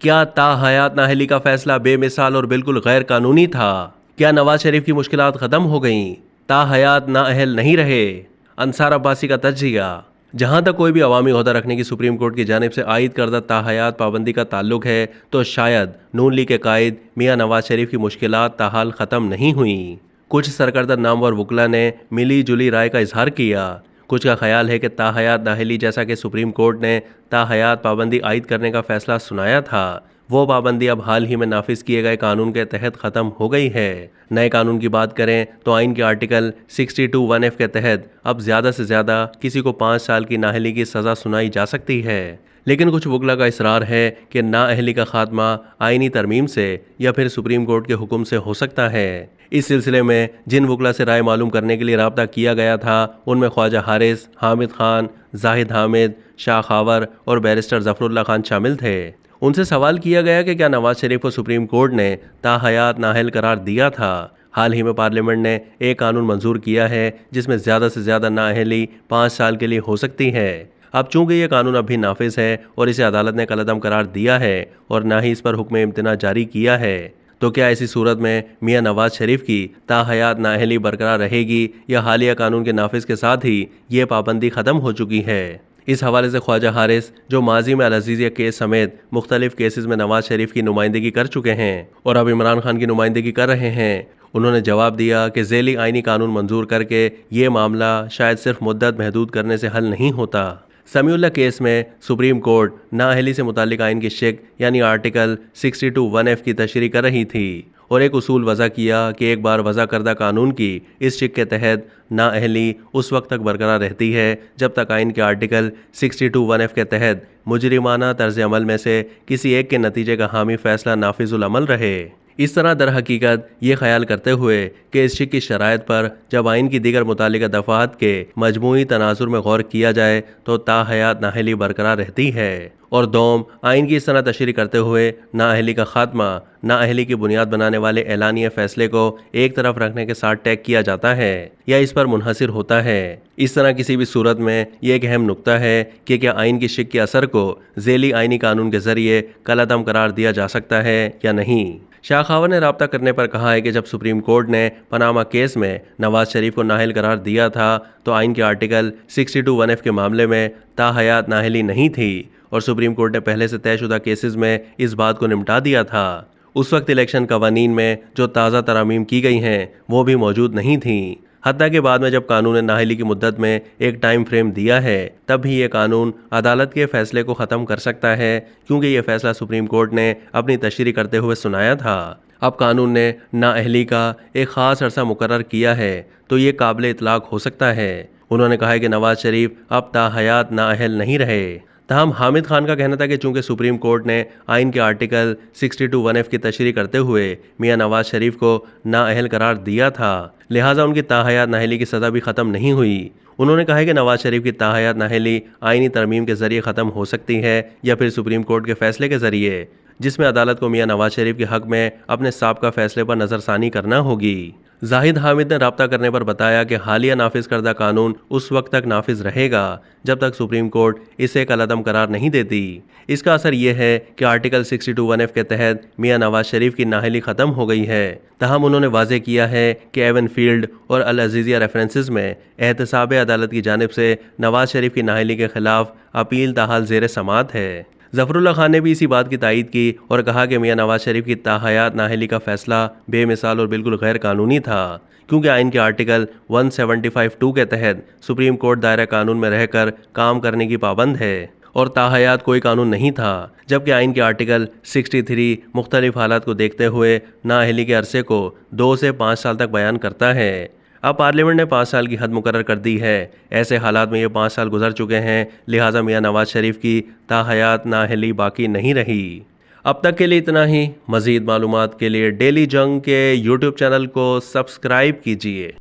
क्या ताहयात नाअहली का फैसला बेमिसाल और बिल्कुल गैर कानूनी था? क्या नवाज शरीफ की मुश्किलात खत्म हो गईं? ताहयात नाअहल नहीं रहे? अंसार अब्बासी का तज्जिया। जहां तक कोई भी अवामी ओहदा रखने की सुप्रीम कोर्ट की जानिब से आयद करदा ताहयात पाबंदी का ताल्लुक है तो शायद नून लीग के कायद मियां नवाज शरीफ की मुश्किलात ताहाल ख़त्म नहीं हुई। कुछ सरकर्दा नामवर वकला ने मिली जुली राय का इजहार किया। कुछ का ख्याल है कि ताहयात नाअहली जैसा कि सुप्रीम कोर्ट ने ताहयात पाबंदी आयद करने का फैसला सुनाया था, वो पाबंदी अब हाल ही में नाफिज किए गए कानून के तहत ख़त्म हो गई है। नए कानून की बात करें तो आइन के आर्टिकल 62(1)(f) के तहत अब ज़्यादा से ज़्यादा किसी को 5 साल की नाअहली की सज़ा सुनाई जा सकती है। लेकिन कुछ वकला का इसरार है कि नाअहली का खात्मा आइनी तरमीम से या फिर सुप्रीम कोर्ट के हुक्म से हो सकता है। इस सिलसिले में जिन वकला से राय मालूम करने के लिए रब्ता किया गया था उनमें ख्वाजा हारिस, हामिद खान, जाहिद हामिद, शाह खावर और बैरिस्टर जफरुल्लाह खान शामिल थे। उनसे सवाल किया गया कि क्या नवाज शरीफ को सुप्रीम कोर्ट ने ताहयात नाअहल करार दिया था। हाल ही में पार्लियामेंट ने एक कानून मंजूर किया है जिसमें ज़्यादा से ज़्यादा नाअहली 5 साल के लिए हो सकती है। अब चूंकि ये कानून अभी नाफिज है और इसे अदालत ने कलअदम करार दिया है और ना ही इस पर हुक्म इम्तना जारी किया है, तो क्या ऐसी सूरत में मियां नवाज शरीफ की ताहयात नाअहली बरकरार रहेगी या हालिया कानून के नाफिज के साथ ही ये पाबंदी ख़त्म हो चुकी है? इस हवाले से ख्वाजा हारिस, जो माजी में अल-अज़ीज़िया केस समेत मुख्तलिफ केसेस में नवाज शरीफ की नुमाइंदगी कर चुके हैं और अब इमरान खान की नुमाइंदगी कर रहे हैं, उन्होंने जवाब दिया कि ज़ैली आइनी कानून मंजूर करके ये मामला शायद सिर्फ मुद्दत महदूद करने से हल नहीं होता। समीउल्लाह केस में सुप्रीम कोर्ट नाअहली से मुतालिक आइन की शिक यानी आर्टिकल 62(1)(f) की तशरीह कर रही थी और एक उसूल वज़ा किया कि एक बार वज़ा करदा कानून की इस शिक के तहत नाअहली उस वक्त तक बरकरार रहती है जब तक आइन के आर्टिकल 62(1)(f) के तहत मुजरिमाना तर्ज अमल में से किसी एक के नतीजे का हामी फैसला नाफिजुल अमल रहे। इस तरह दर हकीकत ये ख्याल करते हुए कि इस शिक की शराइत पर जब आइन की दीगर मुतालिका दफ़ात के मजमूई तनाजुर में गौर किया जाए तो ताहयात नाअहली बरकरार रहती है। और दोम आइन की इस तरह तशरीह करते हुए नाअहली का खात्मा नाअहली की बुनियाद बनाने वाले एलानिया फैसले को एक तरफ रखने के साथ टैग किया जाता है या इस पर मुनहसिर होता है। इस तरह किसी भी सूरत में यह एक अहम नुक्ता है कि क्या आइन की शिक के असर को ज़ैली आइनी कानून के जरिए कलअदम करार दिया जा सकता है या नहीं। शाह खावर ने रब्ता करने पर कहा है कि जब सुप्रीम कोर्ट ने पनामा केस में नवाज शरीफ को नाअहल करार दिया था तो आइन के आर्टिकल 62(1)(f) के मामले में ताहयात नाअहली नहीं थी और सुप्रीम कोर्ट ने पहले से तयशुदा केसेस में इस बात को निपटा दिया था। उस वक्त इलेक्शन कवानीन में जो ताज़ा तरामीम की गई हैं वो भी मौजूद नहीं थीं। हत्ता के बाद में जब कानून नाअहली की मुद्दत में एक टाइम फ्रेम दिया है तब भी ये कानून अदालत के फैसले को ख़त्म कर सकता है क्योंकि ये फैसला सुप्रीम कोर्ट ने अपनी तशरीह करते हुए सुनाया था। अब कानून ने नाअहली का एक ख़ास अरसा मुकर्रर किया है तो ये काबिल इतलाक़ हो सकता है। उन्होंने कहा है कि नवाज शरीफ अब ताहयात नाअहल नहीं रहे। तहम हामिद खान का कहना था कि चूंकि सुप्रीम कोर्ट ने आइन के आर्टिकल 62(1)(f) की तशरीह करते हुए मियां नवाज शरीफ को नाअहल करार दिया था, लिहाजा उनकी ताहयात नाअहली की सज़ा भी ख़त्म नहीं हुई। उन्होंने कहा है कि नवाज शरीफ की ताहयात नाअहली आइनी तरमीम के ज़रिए ख़त्म हो सकती है या फिर सुप्रीम कोर्ट के फैसले के ज़रिए, जिसमें अदालत को मियां नवाज शरीफ के हक़ में अपने साबका फैसले पर नज़रसानी करना होगी। जाहिद हामिद ने रब्ता करने पर बताया कि हालिया नाफिज करदा कानून उस वक्त तक नाफिज रहेगा जब तक सुप्रीम कोर्ट इसे कलअदम करार नहीं देती। इसका असर यह है कि आर्टिकल 62(1)(f) के तहत मियां नवाज शरीफ की नाअहली ख़त्म हो गई है। तहम उन्होंने वाज़ेह किया है कि एवन फील्ड और अल-अज़ीज़िया रेफरेंसेस में एहतसाब अदालत की जानिब से नवाज शरीफ की नाअहली के खिलाफ अपील ताहाल ज़ेर समात है। जफरुल्लाह खान ने भी इसी बात की तायीद की और कहा कि मियां नवाज शरीफ की ताहयात नाअहली का फैसला बेमिसाल और बिल्कुल गैर कानूनी था क्योंकि आइन के आर्टिकल 175(2) के तहत सुप्रीम कोर्ट दायरा कानून में रहकर काम करने की पाबंद है और ताहयात कोई कानून नहीं था, जबकि आइन के आर्टिकल 63 मुख्तलिफ हालात को देखते हुए नाअहली के अरसे को 2 से 5 साल तक बयान करता है। अब पार्लियामेंट ने 5 साल की हद मुकर्रर कर दी है। ऐसे हालात में ये 5 साल गुजर चुके हैं, लिहाजा मियां नवाज शरीफ की ताहयात नाअहली बाकी नहीं रही। अब तक के लिए इतना ही। मज़ीद मालूमात के लिए डेली जंग के यूट्यूब चैनल को सब्सक्राइब कीजिए।